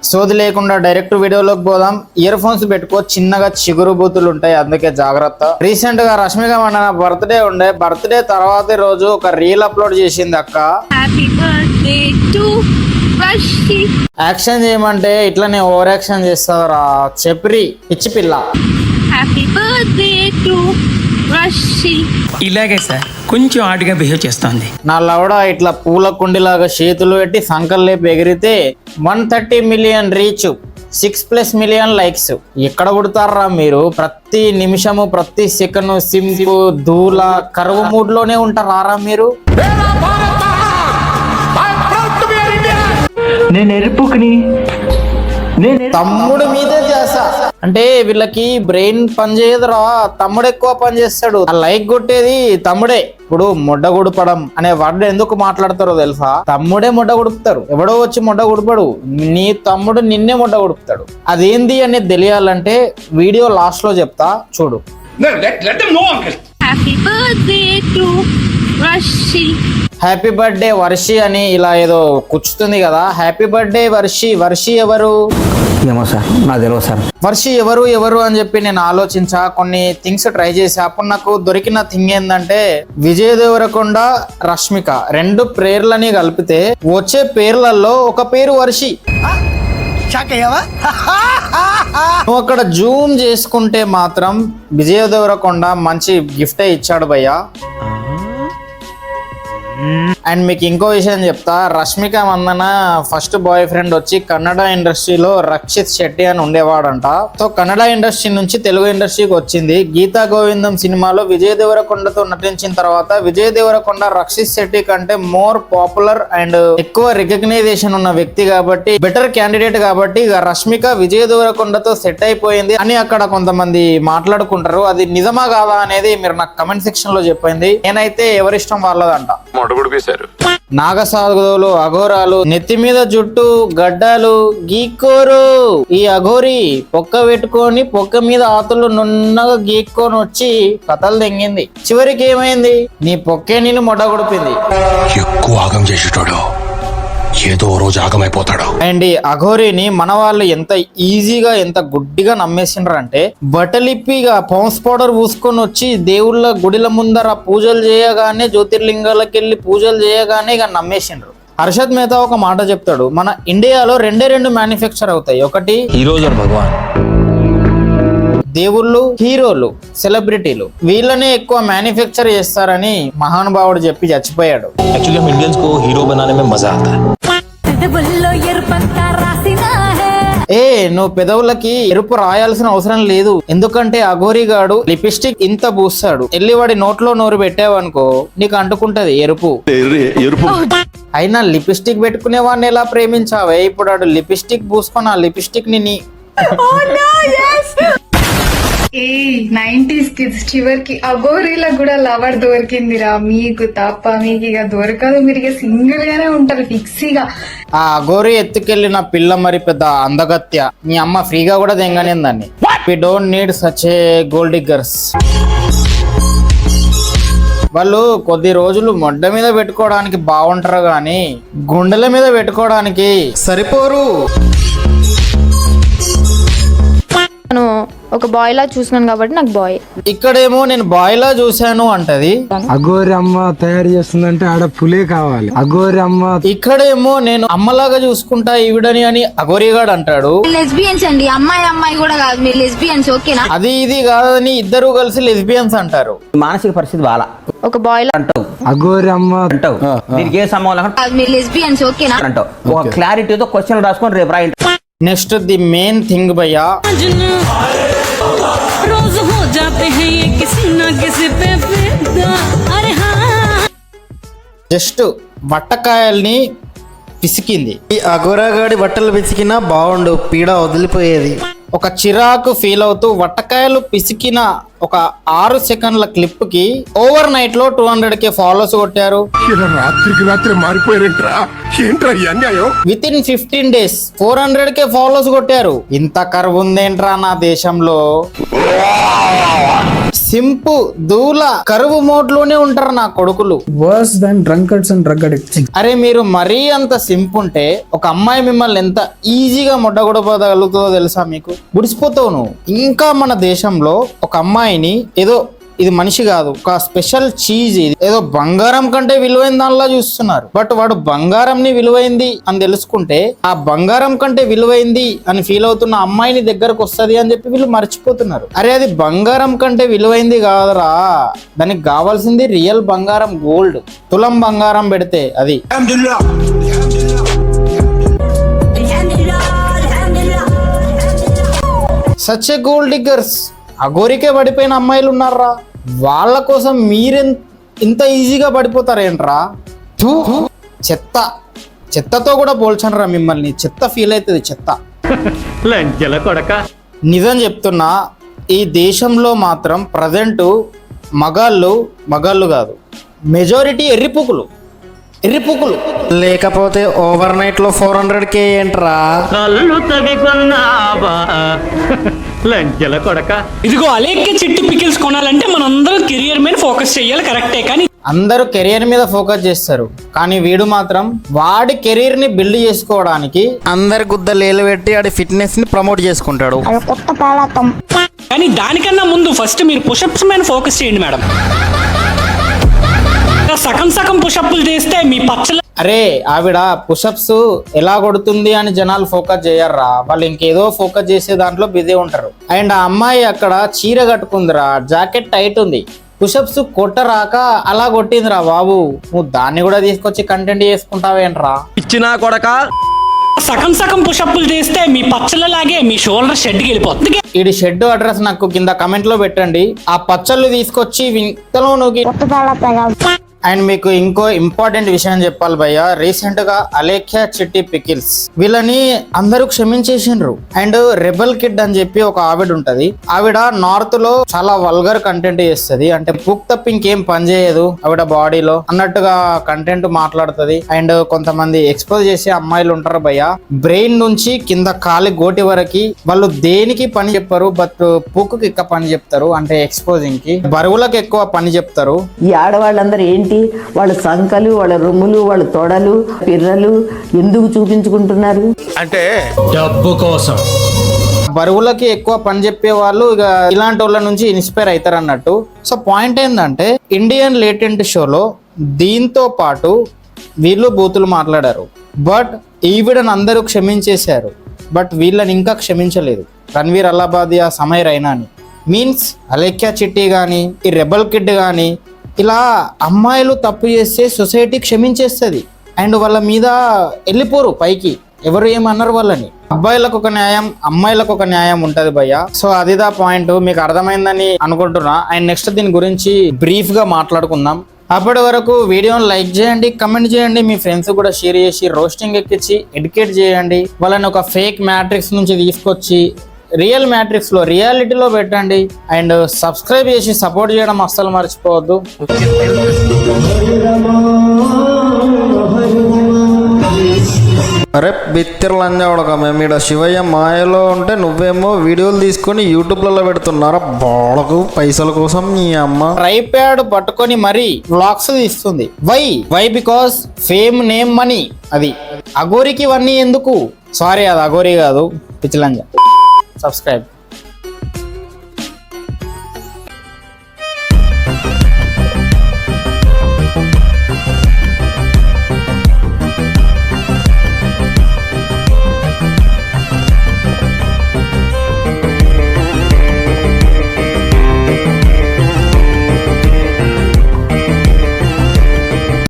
సోది లేకుండా డైరెక్ట్ వీడియోలోకి పోదాం. ఇయర్ ఫోన్స్ పెట్టుకో, చిన్నగా చిగురు బూతులు ఉంటాయి, అందుకే జాగ్రత్త. రీసెంట్ గా రష్మిక మండన బర్త్డే ఉండే, బర్త్డే తర్వాత రోజు ఒక రీల్ అప్లోడ్ చేసింది అక్క. యాక్షన్ చేయమంటే ఇట్లనే ఓవర్ యాక్షన్ చేస్తారా చెప్పి పిచ్చి పిల్ల. ఇలాగే సార్ కొంచెం ఆటగా బిహేవ్ చేస్తోంది. నా లవడ ఇట్లా పూల కుండిలాగా చేతులు పెట్టి సంకల్ లేపి ఎగిరితే 130 మిలియన్ రీచ్, 6+ మిలియన్ లైక్స్. ఎక్కడ పుడతారా మీరు? ప్రతి నిమిషము ప్రతి సెకండ్ సింపు ధూల కరువు మూడ్ లోనే ఉంటారా మీరు? నేను ఎరుపుకుని తమ్ముడు మీదే చేసా అంటే వీళ్ళకి బ్రెయిన్ పని చేయదురా, తమ్ముడు ఎక్కువ పని చేస్తాడు. ఆ లైక్ కొట్టేది తమ్ముడే. ఇప్పుడు మొడ్డ గుడపడం అనే వర్డ్ ఎందుకు మాట్లాడతారో తెలుసా? తమ్ముడే మొడ్డ గుడుపుతారు, ఎవడో వచ్చి మొడ్డ గుడపడు. నీ తమ్ముడు నిన్నే మొడ్డ గుడుపుతాడు. అదేంది అనేది తెలియాలంటే వీడియో లాస్ట్ లో చెప్తా, చూడు. హ్యాపీ బర్త్డే వర్షి అని ఇలా ఏదో కూర్చుతుంది కదా. Happy birthday Varshi. వర్షి ఎవరు? ఏమో సార్, నాకు తెలియదు సార్. వర్షి ఎవరు అని చెప్పి నేను ఆలోచించా, కొన్ని థింగ్స్ ట్రై చేసా. అప్పుడు నాకు దొరికిన థింగ్ ఏంటంటే విజయ్ దేవరకొండ, రష్మిక రెండు పేర్లని కలిపితే వచ్చే పేర్లలో ఒక పేరు వర్షి. నువ్వు అక్కడ జూమ్ చేసుకుంటే మాత్రం విజయ్ దేవరకొండ మంచి గిఫ్టే ఇచ్చాడు భయ్యా. అండ్ మీకు ఇంకో విషయం చెప్తా, Rashmika Mandanna first boyfriend వచ్చి కన్నడ ఇండస్ట్రీలో రక్షిత్ శెట్టి అని ఉండేవాడంట. సో కన్నడ ఇండస్ట్రీ నుంచి తెలుగు ఇండస్ట్రీకి వచ్చింది. గీతా గోవిందం సినిమాలో విజయ్ దేవరకొండతో నటించిన తర్వాత విజయ్ దేవరకొండ రక్షిత్ శెట్టి కంటే మోర్ పాపులర్ అండ్ ఎక్కువ రికగ్నైజేషన్ ఉన్న వ్యక్తి కాబట్టి, బెటర్ క్యాండిడేట్ కాబట్టి ఇక రష్మిక విజయ్ దేవరకొండతో సెట్ అయిపోయింది అని అక్కడ కొంతమంది మాట్లాడుకుంటారు. అది నిజమా కాదా అనేది మీరు నాకు కమెంట్ సెక్షన్ లో చెప్పింది. నేనైతే ఎవరిష్టం వాళ్ళదంట. నాగసాధువులు, అఘోరాలు, నెత్తి మీద జుట్టు, గడ్డాలు గీక్కోరు. ఈ అఘోరి పొక్క పెట్టుకొని పొక్క మీద ఆతులు నున్నగా గీక్కొని వచ్చి కథలు తెంగింది. చివరికి ఏమైంది? నీ పొక్కే నేను మొడగొడిపింది. ఎక్కువ ఆగం చేసేటోడు ఏదో రోజు ఆగమైపోతాడు. అండ్ ఈ అఘోరిని మన వాళ్ళు ఎంత ఈజీగా ఎంత గుడ్డిగా నమ్మేసిండ్రంటే, బట్టలిప్పిగా పౌన్స్ పౌడర్ పూసుకొని వచ్చి దేవుళ్ళ గుడిల ముందర పూజలు చేయగానే, జ్యోతిర్లింగాలకు వెళ్ళి పూజలు చేయగానే ఇక నమ్మేసిండ్రు. హర్షద్ మెహతా ఒక మాట చెప్తాడు, మన ఇండియాలో రెండు మ్యానుఫ్యాక్చర్ అవుతాయి. ఒకటి హీరోస్ భగవాన్, దేవుళ్ళు, హీరోలు, సెలబ్రిటీలు. వీళ్ళనే ఎక్కువ మ్యానుఫ్యాక్చర్ చేస్తారని మహానుభావుడు చెప్పి చచ్చిపోయాడు. एक्चुअली हम इंडियंस को हीरो बनाने में मजा आता है. నువ్వు పెదవులకి ఎరుపు రాయాల్సిన అవసరం లేదు. ఎందుకంటే అఘోరిగాడు లిప్స్టిక్ ఇంత పూస్తాడు, ఎల్లివాడి నోట్లో నోరు పెట్టావనుకో నీకు అంటుకుంటది ఎరుపు. అయినా లిప్స్టిక్ పెట్టుకునే వాడిని ఎలా ప్రేమించావే? ఇప్పుడు ఆడు లిప్స్టిక్ పూసుకొని ఆ లిప్స్టిక్ ని 90s కిడ్స్ చివరికి అఘోరీలకు కూడా లవర్ దొరికిందిరా. మీకు తప్ప మీకు ఇక దొరకదు, మీరు ఇక సింగిల్ గానే ఉంటారు ఫిక్సీగా. ఆ అఘోరి ఎత్తుకెళ్ళిన పిల్ల మరి పెద్ద అందగత్య. మీ అమ్మ ఫ్రీగా కూడా తెంగనిందాన్ని. We don't need such a gold diggers. వాళ్ళు కొద్ది రోజులు మొడ్డ మీద పెట్టుకోవడానికి బాగుంటారు గాని గుండెల మీద పెట్టుకోవడానికి సరిపోరు. ఒక బాయ్ లా చూసినాను కాబట్టి నాకు బాయ్. ఇక్కడేమో నేను బాయ్ లా చూశాను అంటది. అఘోరి అమ్మ తయారు చేస్తుందంటే ఆడ పులే కావాలి. అఘోరి అమ్మ ఇక్కడేమో నేను అమ్మలాగా చూసుకుంటా ఈవిడని అని అఘోరిగాడు అంటాడు. లెస్బియన్స్ అండి, అమ్మాయి కూడా కాదు, మీరు లెస్బియన్స్ ఓకేనా? అది ఇది కాదని ఇద్దరు కలిసి లెస్బియన్స్ అంటారు. మానసిక పరిస్థితి బాలా. ఒక బాయ్ లా అంటావు, అఘోరి అమ్మ అంటావు, దీనికి ఏ సంబంధం మీరు లెస్బియన్స్ ఓకేనా అంటావు. ఒక క్లారిటీతో క్వశ్చన్ రాసుకొని రేపు రాయి. నెక్స్ట్ ది మెయిన్ థింగ్ భయ్యా, జస్ట్ బట్టకాయల్ని పిసికింది. ఈ అఘోరగాడి బట్టలు పిసికినా బాగుండు, పీడ వదిలిపోయేది. ఒక చిరాకు ఫీల్ అవుతూ వట్టకాయలు పిసికిన ఒక 6 సెకండ్ల క్లిప్ కి ఓవర్ నైట్ లో 200K ఫాలోవర్స్ కొట్టారు. రాత్రికి రాత్రి మారిపోయారంట్రా, ఏంట్రా ఈ అన్యాయం. With in 15 days 400K followers కొట్టారు. ఇంత కరువు ఉందేంట్రా నా దేశంలో. సింపు దూల కరువు మోడ్లోనే ఉంటారు నా కొడుకులు. Verse than drunkards and drug addicts. అరే మీరు మరీ అంత సింపు ఉంటే ఒక అమ్మాయి మిమ్మల్ని ఎంత ఈజీగా ముడ్డగొడపోగలుగుతుందో తెలుసా మీకు? గుడిసిపోతావు నువ్వు. ఇంకా మన దేశంలో ఒక అమ్మాయిని ఏదో ఇది మనిషి కాదు, ఒక స్పెషల్ చీజ్, ఇది ఏదో బంగారం కంటే విలువైన దానిలా చూస్తున్నారు. బట్ వాడు బంగారంని విలువైంది అని తెలుసుకుంటే ఆ బంగారం కంటే విలువైంది అని ఫీల్ అవుతున్న అమ్మాయిని దగ్గరకు వస్తుంది అని చెప్పి వీళ్ళు మర్చిపోతున్నారు. అరే అది బంగారం కంటే విలువైంది కాదురా, దానికి కావాల్సింది రియల్ బంగారం, గోల్డ్. తులం బంగారం పెడితే అది. Such a gold diggers. అఘోరికే పడిపోయిన అమ్మాయిలు ఉన్నారా, వాళ్ళ కోసం ఇంత ఈజీగా పడిపోతారేంట్రా? చెత్త చెత్తతో కూడా పోల్చనరా మిమ్మల్ని. చెత్త ఫీల్ అవుతుంది, చెత్త. నిజం చెప్తున్నా, ఈ దేశంలో మాత్రం ప్రజెంట్ మగాళ్ళు కాదు, మెజారిటీ ఎర్రిపుకులు. లేకపోతే ఓవర్ నైట్ లో 400K ఏంట్రా? ఇదిగో అలేఖ్య చిట్టి పికిల్స్ కొనాలంటే మనందరం కెరియర్ మీద ఫోకస్ చేయాలి, కరెక్టే. కానీ అందరూ కెరియర్ మీద ఫోకస్ చేస్తారు, కానీ వీడు మాత్రం వాడి కెరీర్ ని బిల్డ్ చేసుకోవడానికి అందరి గుద్దలేలు పెట్టి ఆడి ఫిట్నెస్ ని ప్రమోట్ చేసుకుంటాడు. కానీ దానికన్నా ముందు ఫస్ట్ మీరు పుషప్స్ మీద ఫోకస్ చేయండి మేడం. సగం పుషప్లు చేస్తే మీ పచ్చల. అరే ఆవిడ పుషప్స్ ఎలా కొడుతుంది అని జనాలు ఫోకస్ చేయర్రా, వాళ్ళు ఇంకేదో ఫోకస్ చేసే దాంట్లో బిజీ ఉంటారు. అండ్ ఆ అమ్మాయి అక్కడ చీర కట్టుకుందిరా, జాకెట్ టైట్ ఉంది, పుషప్స్ కొట్టరాక అలా కొట్టిందిరా బాబు. నువ్వు దాన్ని కూడా తీసుకొచ్చి కంటెంట్ చేసుకుంటావేంట్రా? ఇచ్చినా కొడక. సగం పుషప్లు చేస్తే మీ పచ్చలలాగే మీ షోల్డర్ షెడ్కి వెళ్ళిపోతుంది. ఈ షెడ్ అడ్రస్ నాకు కింద కమెంట్ లో పెట్టండి. ఆ పచ్చళ్ళు తీసుకొచ్చి వింతలో నువ్వు. అండ్ మీకు ఇంకో ఇంపార్టెంట్ విషయం చెప్పాలి భయ్య, రీసెంట్ గా అలేఖ్య చిట్టి పికిల్స్ వీళ్ళని అందరూ క్షమించేసిండ్రు. అండ్ రెబల్ కిడ్ అని చెప్పి ఒక ఆవిడ ఉంటది, ఆవిడ నార్త్ లో చాలా వల్గర్ కంటెంట్ చేస్తుంది, అంటే బుక్ తప్ప ఇంకేం పని చేయదు ఆవిడ బాడీలో అన్నట్టుగా కంటెంట్ మాట్లాడుతుంది. అండ్ కొంతమంది ఎక్స్పోజ్ చేసే అమ్మాయిలు ఉంటారు భయ్య, బ్రెయిన్ నుంచి కింద కాలి గోటి వరకు వాళ్ళు దేనికి పని చెప్పరు, బట్ పుక్కు ఎక్కువ పని చెప్తారు, అంటే ఎక్స్పోజింగ్ కి, బరువులకు ఎక్కువ పని చెప్తారు. ఈ ఆడవాళ్ళందరూ ఏంటి, వాళ్ళ సంకలు, వాళ్ళ రొమ్ములు, వాళ్ళ తొడలు, పిర్రలు ఎందుకు చూపించుకుంటున్నారు? అంటే డబ్బు కోసం. బరువులకి ఎక్కువ పని చెప్పే వాళ్ళు ఇక ఇలాంటి వాళ్ళ నుంచి ఇన్స్పైర్ అవుతారు అన్నట్టు. సో పాయింట్ ఏంటంటే ఇండియన్ లేటెంట్ షోలో దీంతో పాటు వీళ్ళు బూతులు మాట్లాడారు, బట్ ఈవిడని అందరూ క్షమించేశారు, బట్ వీళ్ళని ఇంకా క్షమించలేదు. రణ్వీర్ అల్లాబాదియా, సమయ్ రైనాని, మీన్స్ అలేఖ్య చిట్టి కానీ ఈ రెబల్ కిడ్ కానీ ఇలా అమ్మాయిలు తప్పు చేస్తే సొసైటీ క్షమించేస్తుంది అండ్ వాళ్ళ మీద వెళ్ళిపోరు పైకి, ఎవరు ఏమన్నారు వాళ్ళని. అబ్బాయిలకు ఒక న్యాయం, అమ్మాయిలకు ఒక న్యాయం ఉంటది భయ్య. సో అదిదా పాయింట్, మీకు అర్థమైందని అనుకుంటున్నా. అండ్ నెక్స్ట్ దీని గురించి బ్రీఫ్ గా మాట్లాడుకుందాం. అప్పటి వరకు వీడియోని లైక్ చేయండి, కమెంట్ చేయండి, మీ ఫ్రెండ్స్ కూడా షేర్ చేసి రోస్టింగ్ ఎక్కించి ఎడ్యుకేట్ చేయండి. వాళ్ళని ఒక ఫేక్ మ్యాట్రిక్స్ నుంచి తీసుకొచ్చి రియల్ మ్యాట్రిక్స్ లో, రియాలిటీలో పెట్టండి. అండ్ సబ్స్క్రైబ్ చేసి సపోర్ట్ చేయడం అస్సలు మర్చిపోవద్దు. అరే బిత్తిర్లంజావడక, మేము ఇక్కడ శివయ్య మాయలో ఉంటే నువ్వేమో వీడియోలు తీసుకొని యూట్యూబ్లలో పెడుతున్నారా బాడకు పైసల కోసం. నీ అమ్మ ట్రైప్యాడ్ పట్టుకొని మరీ వ్లాగ్స్ తీస్తుంది. Why because fame, name, money. అది అఘోరికి ఇవన్నీ ఎందుకు? సారీ, అది అఘోరి కాదు, పిచ్చిలంజ. సబ్స్క్రైబ్.